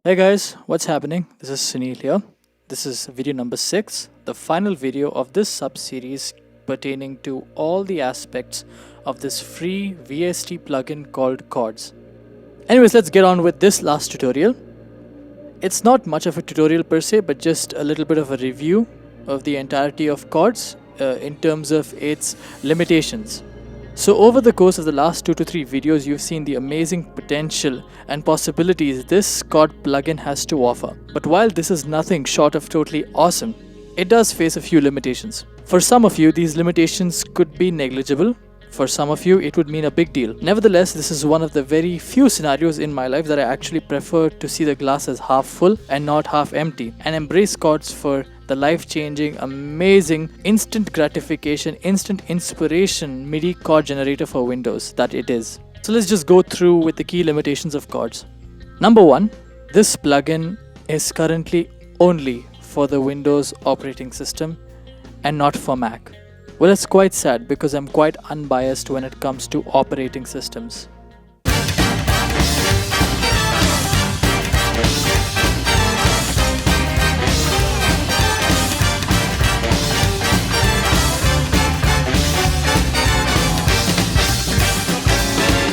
Hey guys, what's happening? This is Sunil here. This is video number 6, the final video of this sub-series pertaining to all the aspects of this free VST plugin called CHORDZ. Anyways, let's get on with this last tutorial. It's not much of a tutorial per se, but just a little bit of a review of the entirety of CHORDZ in terms of its limitations. So over the course of the last 2 to 3 videos, you've seen the amazing potential and possibilities this chord plugin has to offer. But while this is nothing short of totally awesome, it does face a few limitations. For some of you, these limitations could be negligible. For some of you, it would mean a big deal. Nevertheless, this is one of the very few scenarios in my life that I actually prefer to see the glass as half full and not half empty, and embrace chords for the life-changing, amazing, instant gratification, instant inspiration MIDI chord generator for Windows that it is. So let's just go through with the key limitations of CHORDZ. Number 1, this plugin is currently only for the Windows operating system and not for Mac. Well, it's quite sad because I'm quite unbiased when it comes to operating systems.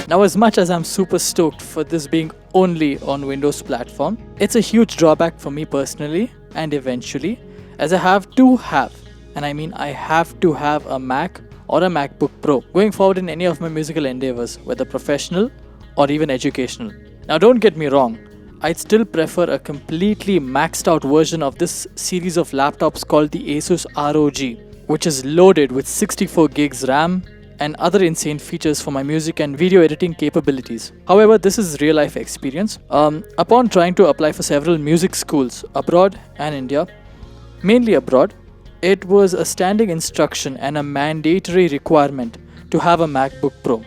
Now, as much as I'm super stoked for this being only on Windows platform, it's a huge drawback for me personally and eventually, as I have to have a Mac or a MacBook Pro going forward in any of my musical endeavors, whether professional or even educational. Now, don't get me wrong, I'd still prefer a completely maxed out version of this series of laptops called the Asus ROG, which is loaded with 64 gigs RAM and other insane features for my music and video editing capabilities. However, this is real life experience. Upon trying to apply for several music schools abroad and India, mainly abroad, it was a standing instruction and a mandatory requirement to have a MacBook Pro.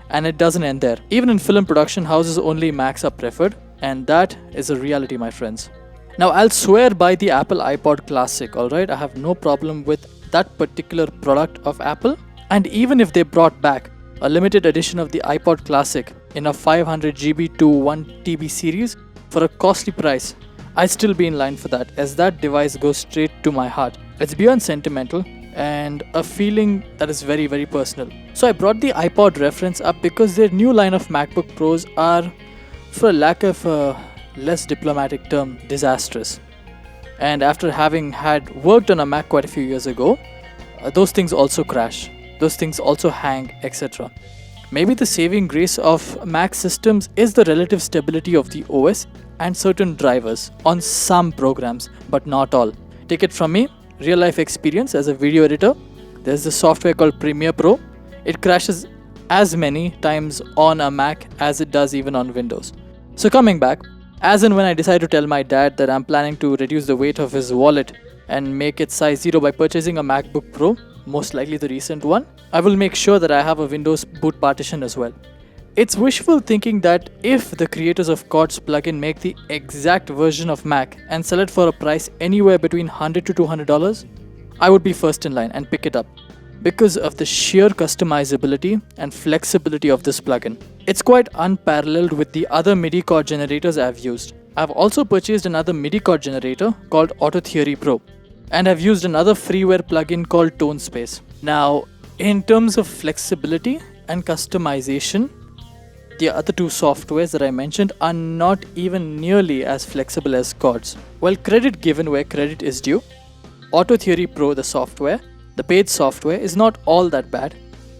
And it doesn't end there. Even in film production houses, only Macs are preferred, and that is a reality, my friends. Now, I'll swear by the Apple iPod Classic, alright? I have no problem with that particular product of Apple. And even if they brought back a limited edition of the iPod Classic in a 500GB to 1TB series for a costly price, I'd still be in line for that, as that device goes straight to my heart. It's beyond sentimental and a feeling that is very, very personal. So I brought the iPod reference up because their new line of MacBook Pros are, for lack of a less diplomatic term, disastrous. And after having had worked on a Mac quite a few years ago, those things also crash. Those things also hang, etc. Maybe the saving grace of Mac systems is the relative stability of the OS and certain drivers on some programs, but not all. Take it from me, real life experience as a video editor. There's this software called Premiere Pro. It crashes as many times on a Mac as it does even on Windows. So coming back, as and when I decide to tell my dad that I'm planning to reduce the weight of his wallet and make it size 0 by purchasing a MacBook Pro, most likely the recent one, I will make sure that I have a Windows boot partition as well. It's wishful thinking that if the creators of CHORDZ plugin make the exact version of Mac and sell it for a price anywhere between $100 to $200, I would be first in line and pick it up because of the sheer customizability and flexibility of this plugin. It's quite unparalleled with the other MIDI chord generators I've used. I've also purchased another MIDI chord generator called Auto Theory Pro, and I've used another freeware plugin called Tone Space. Now, in terms of flexibility and customization, the other two softwares that I mentioned are not even nearly as flexible as CHORDZ. Well, credit given where credit is due. Auto Theory Pro, the software, the paid software, is not all that bad.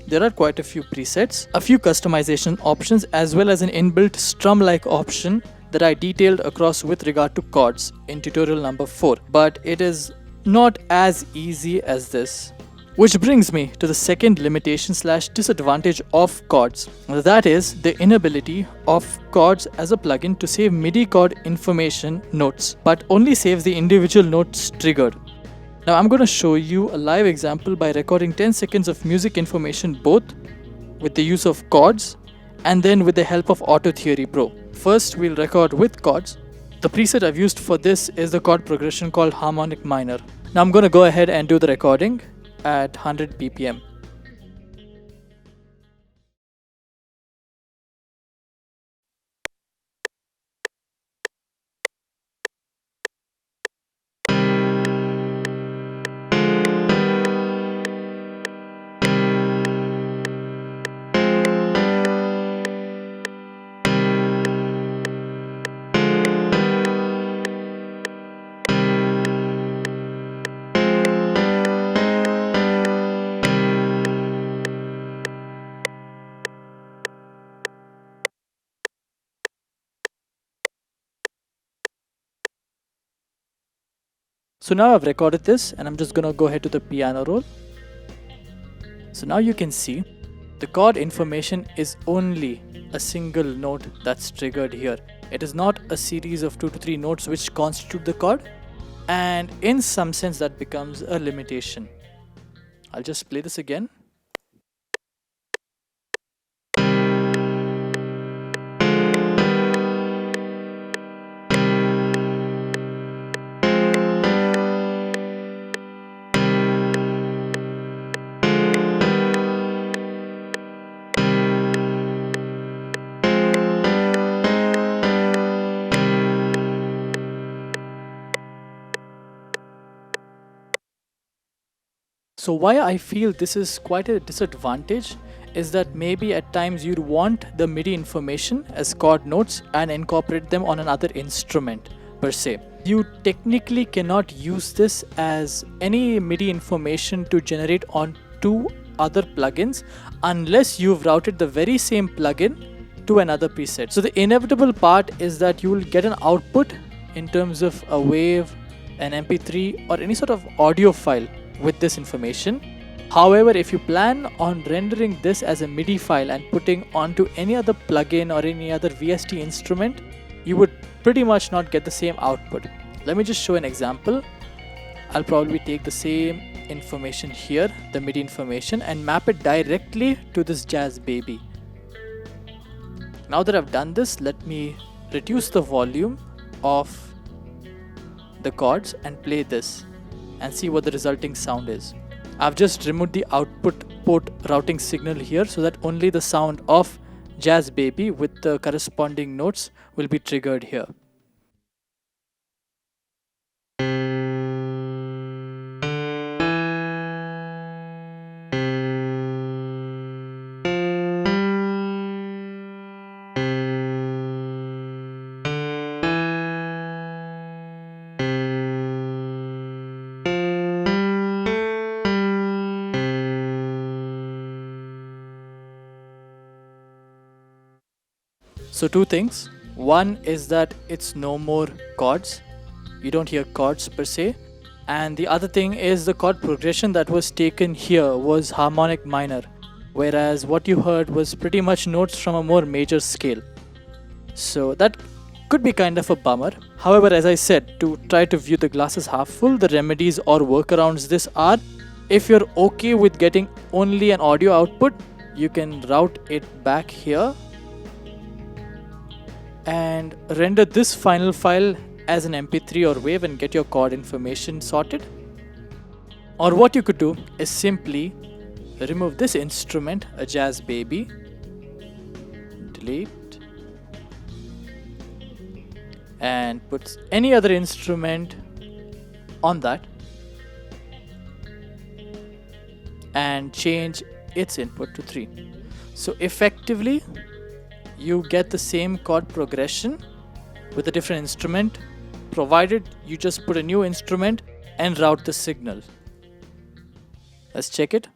There are quite a few presets, a few customization options, as well as an inbuilt strum-like option that I detailed across with regard to CHORDZ in tutorial number 4. But it is not as easy as this. Which brings me to the second limitation / disadvantage of CHORDZ. That is the inability of CHORDZ as a plugin to save MIDI chord information notes, but only saves the individual notes triggered. Now I'm going to show you a live example by recording 10 seconds of music information both with the use of CHORDZ and then with the help of Auto Theory Pro. First, we'll record with CHORDZ. The preset I've used for this is the chord progression called harmonic minor. Now I'm going to go ahead and do the recording at 100 BPM. So now I've recorded this and I'm just gonna go ahead to the piano roll. So now you can see the chord information is only a single note that's triggered here. It is not a series of 2 to 3 notes which constitute the chord, and in some sense that becomes a limitation. I'll just play this again. So why I feel this is quite a disadvantage is that maybe at times you'd want the MIDI information as chord notes and incorporate them on another instrument per se. You technically cannot use this as any MIDI information to generate on 2 other plugins unless you've routed the very same plugin to another preset. So the inevitable part is that you will get an output in terms of a wave, an MP3 or any sort of audio file with this information. However, if you plan on rendering this as a MIDI file and putting onto any other plugin or any other VST instrument, you would pretty much not get the same output. Let me just show an example. I'll probably take the same information here, the MIDI information, and map it directly to this Jazz Baby. Now that I've done this, let me reduce the volume of the chords and play this and see what the resulting sound is. I've just removed the output port routing signal here so that only the sound of Jazz Baby with the corresponding notes will be triggered here. So 2 things. One is that it's no more chords. You don't hear chords per se. And the other thing is the chord progression that was taken here was harmonic minor, whereas what you heard was pretty much notes from a more major scale. So that could be kind of a bummer. However, as I said, to try to view the glass as half full, the remedies or workarounds this are, if you're okay with getting only an audio output, you can route it back here and render this final file as an MP3 or wave and get your chord information sorted. Or what you could do is simply remove this instrument, a Jazz Baby, delete, and put any other instrument on that and change its input to 3. So effectively you get the same chord progression with a different instrument, provided you just put a new instrument and route the signal. Let's check it.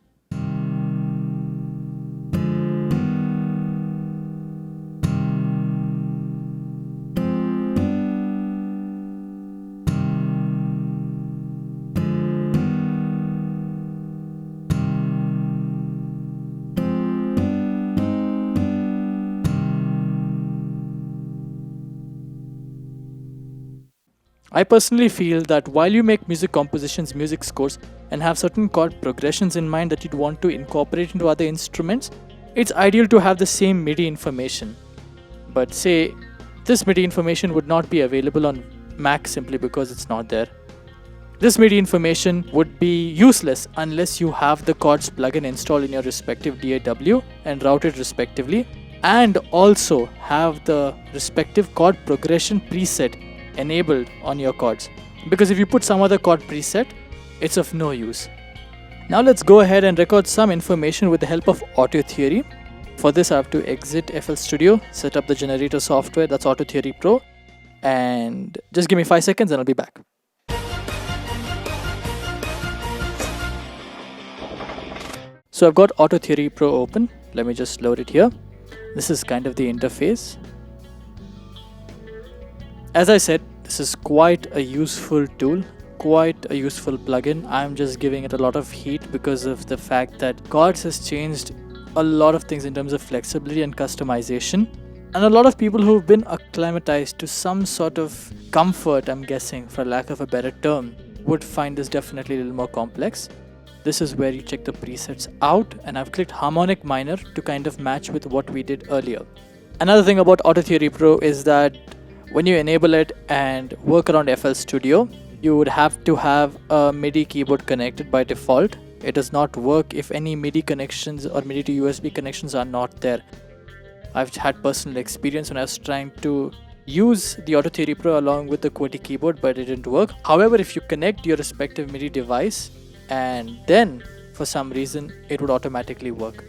I personally feel that while you make music compositions, music scores, and have certain chord progressions in mind that you'd want to incorporate into other instruments, it's ideal to have the same MIDI information. But say this MIDI information would not be available on Mac simply because it's not there. This MIDI information would be useless unless you have the chords plugin installed in your respective DAW and routed respectively, and also have the respective chord progression preset enabled on your chords, because if you put some other chord preset, it's of no use. Now let's go ahead and record some information with the help of Auto Theory. For this I have to exit FL Studio, set up the generator software, that's Auto Theory Pro, and just give me 5 seconds and I'll be back. So I've got Auto Theory Pro open. Let me just load it here. This is kind of the interface. As I said, this is quite a useful tool, quite a useful plugin. I'm just giving it a lot of heat because of the fact that CHORDZ has changed a lot of things in terms of flexibility and customization. And a lot of people who've been acclimatized to some sort of comfort, I'm guessing, for lack of a better term, would find this definitely a little more complex. This is where you check the presets out, and I've clicked harmonic minor to kind of match with what we did earlier. Another thing about Auto Theory Pro is that when you enable it and work around FL Studio, you would have to have a MIDI keyboard connected by default. It does not work if any MIDI connections or MIDI to USB connections are not there. I've had personal experience when I was trying to use the Auto Theory Pro along with the QWERTY keyboard, but it didn't work. However, if you connect your respective MIDI device and then for some reason it would automatically work.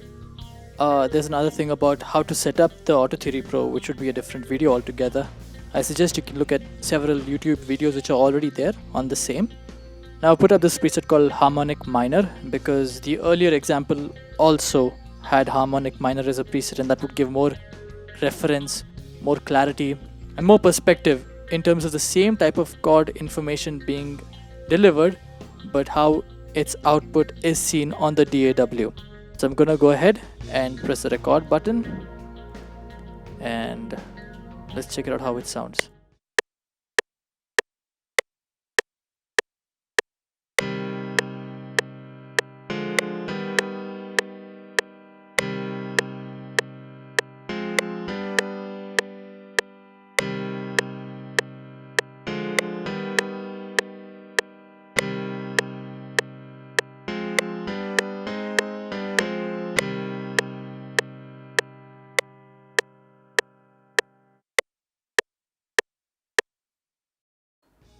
There's another thing about how to set up the Auto Theory Pro, which would be a different video altogether. I suggest you can look at several YouTube videos which are already there on the same. Now I put up this preset called harmonic minor because the earlier example also had harmonic minor as a preset, and that would give more reference, more clarity and more perspective in terms of the same type of chord information being delivered, but how its output is seen on the DAW. So I'm gonna go ahead and press the record button and let's check it out how it sounds.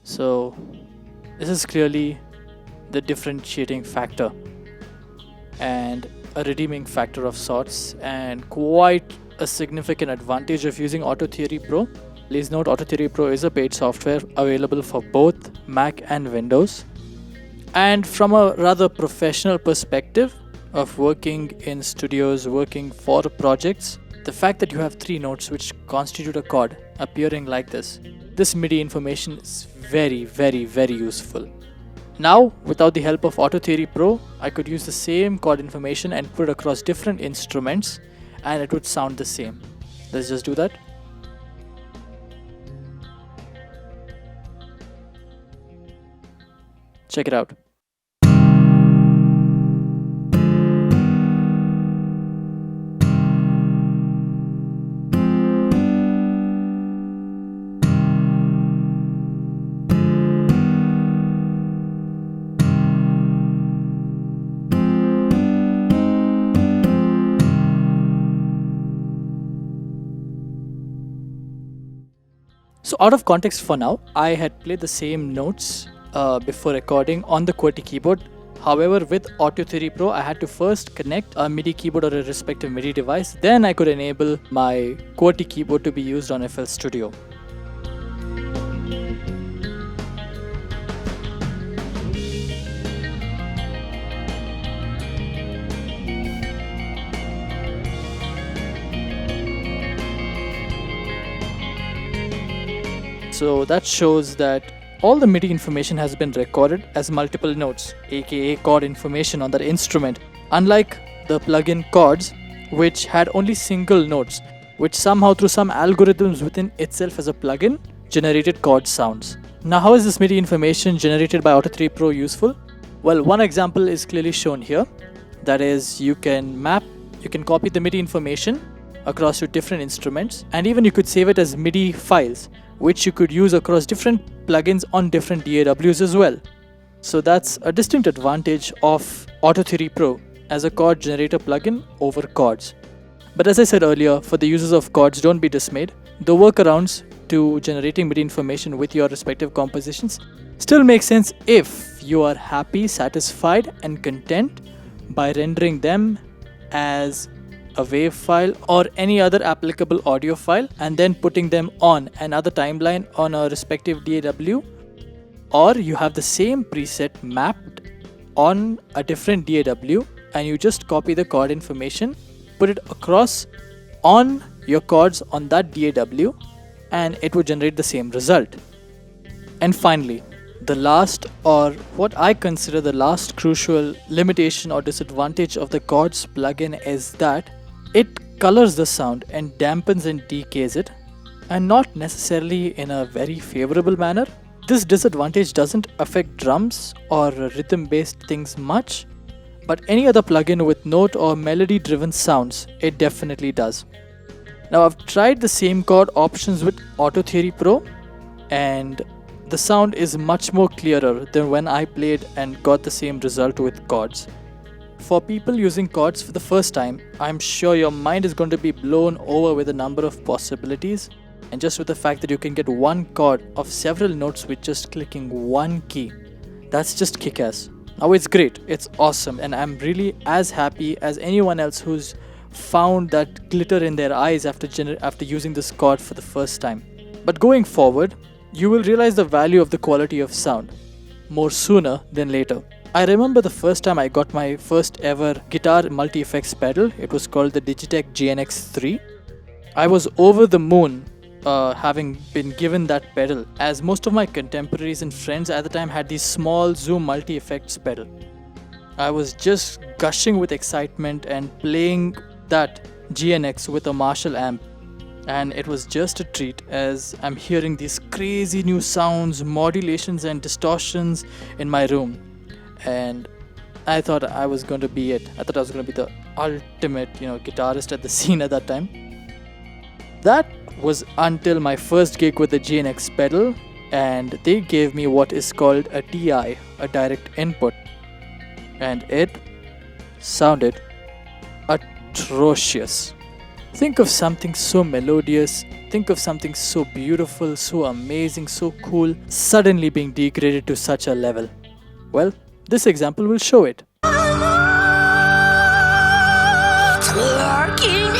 So this is clearly the differentiating factor and a redeeming factor of sorts, and quite a significant advantage of using Auto Theory Pro. Please note, Auto Theory Pro is a paid software available for both Mac and Windows. And from a rather professional perspective of working in studios, working for projects, the fact that you have 3 notes which constitute a chord appearing like this MIDI information is very, very, very useful. Now, without the help of Auto Theory Pro, I could use the same chord information and put it across different instruments and it would sound the same. Let's just do that. Check it out. So out of context for now, I had played the same notes before recording on the QWERTY keyboard. However, with Auto Theory Pro, I had to first connect a MIDI keyboard or a respective MIDI device. Then I could enable my QWERTY keyboard to be used on FL Studio. So that shows that all the MIDI information has been recorded as multiple notes, aka chord information on that instrument, unlike the plugin CHORDZ, which had only single notes, which somehow through some algorithms within itself as a plugin generated chord sounds. Now, how is this MIDI information generated by Auto Theory Pro useful? Well, one example is clearly shown here. That is, you can copy the MIDI information across to different instruments, and even you could save it as MIDI files, which you could use across different plugins on different DAWs as well. So that's a distinct advantage of Auto Theory Pro as a chord generator plugin over CHORDZ. But as I said earlier, for the users of CHORDZ, don't be dismayed. The workarounds to generating MIDI information with your respective compositions still make sense if you are happy, satisfied and content by rendering them as a WAV file or any other applicable audio file and then putting them on another timeline on a respective DAW, or you have the same preset mapped on a different DAW and you just copy the chord information, put it across on your chords on that DAW and it would generate the same result. And finally, The last, or what I consider the last crucial limitation or disadvantage of the CHORDZ plugin is that it colors the sound and dampens and decays it, and not necessarily in a very favorable manner. This disadvantage doesn't affect drums or rhythm based things much, but any other plugin with note or melody driven sounds, it definitely does. Now I've tried the same chord options with Auto Theory Pro, and the sound is much more clearer than when I played and got the same result with CHORDZ. For people using CHORDZ for the first time, I'm sure your mind is going to be blown over with the number of possibilities, and just with the fact that you can get one chord of several notes with just clicking one key. That's just kick-ass. Now it's great, it's awesome, and I'm really as happy as anyone else who's found that glitter in their eyes after using this chord for the first time. But going forward, you will realize the value of the quality of sound more sooner than later. I remember the first time I got my first ever guitar multi-effects pedal. It was called the Digitech GNX3. I was over the moon having been given that pedal, as most of my contemporaries and friends at the time had these small Zoom multi-effects pedal. I was just gushing with excitement and playing that GNX with a Marshall amp. And it was just a treat as I'm hearing these crazy new sounds, modulations and distortions in my room. And I thought I was going to be it. I thought I was going to be the ultimate, guitarist at the scene at that time. That was until my first gig with the GNX pedal, and they gave me what is called a DI, a direct input. And it sounded atrocious. Think of something so melodious, think of something so beautiful, so amazing, so cool, suddenly being degraded to such a level. Well, this example will show it. It's working!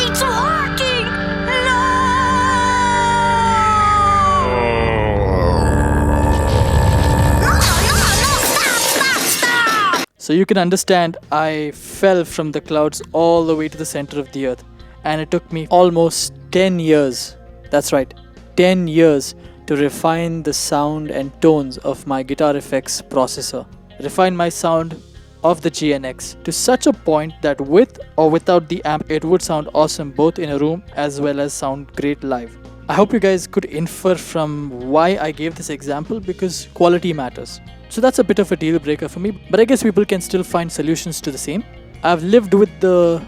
Stop! So you can understand, I fell from the clouds all the way to the center of the earth. And it took me almost 10 years, that's right, 10 years to refine the sound and tones of my guitar effects processor. Refine my sound of the GNX to such a point that with or without the amp, it would sound awesome both in a room as well as sound great live. I hope you guys could infer from why I gave this example, because quality matters. So that's a bit of a deal breaker for me, but I guess people can still find solutions to the same. I've lived with the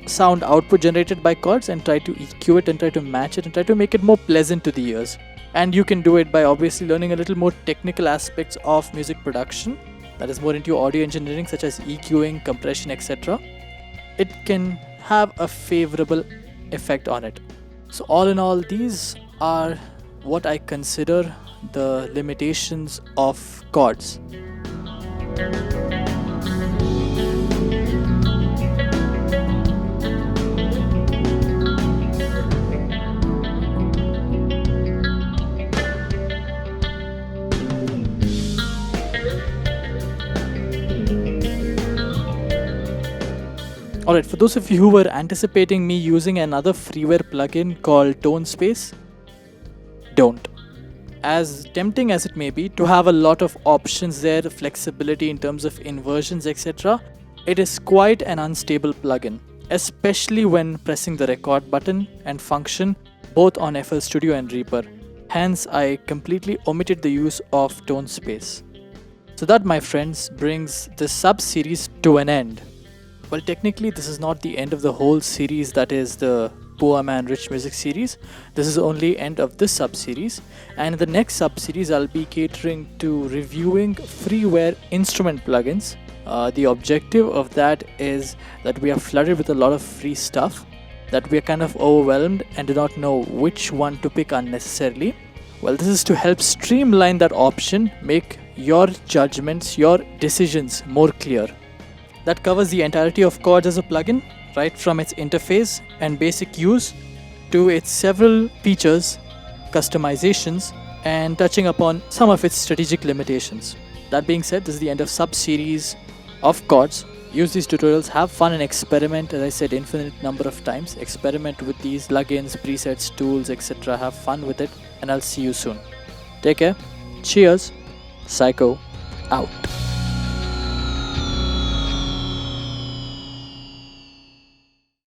sound output generated by CHORDZ and try to EQ it and try to match it and try to make it more pleasant to the ears. And you can do it by obviously learning a little more technical aspects of music production that is more into audio engineering, such as EQing, compression, etc. It can have a favorable effect on it. So all in all, these are what I consider the limitations of CHORDZ. Alright, for those of you who were anticipating me using another freeware plugin called Tone Space, don't. As tempting as it may be to have a lot of options there, flexibility in terms of inversions, etc., it is quite an unstable plugin, especially when pressing the record button and function both on FL Studio and Reaper. Hence, I completely omitted the use of Tone Space. So that, my friends, brings this sub-series to an end. Well, technically, this is not the end of the whole series, that is the Poor Man Rich Music series. This is only end of this sub-series. And in the next sub-series, I'll be catering to reviewing freeware instrument plugins. The objective of that is that we are flooded with a lot of free stuff, that we are kind of overwhelmed and do not know which one to pick unnecessarily. Well, this is to help streamline that option, make your judgments, your decisions more clear. That covers the entirety of CHORDZ as a plugin, right from its interface and basic use to its several features, customizations, and touching upon some of its strategic limitations. That being said, this is the end of sub-series of CHORDZ. Use these tutorials, have fun and experiment, as I said infinite number of times. Experiment with these plugins, presets, tools, etc. Have fun with it, and I'll see you soon. Take care. Cheers. Psycho out.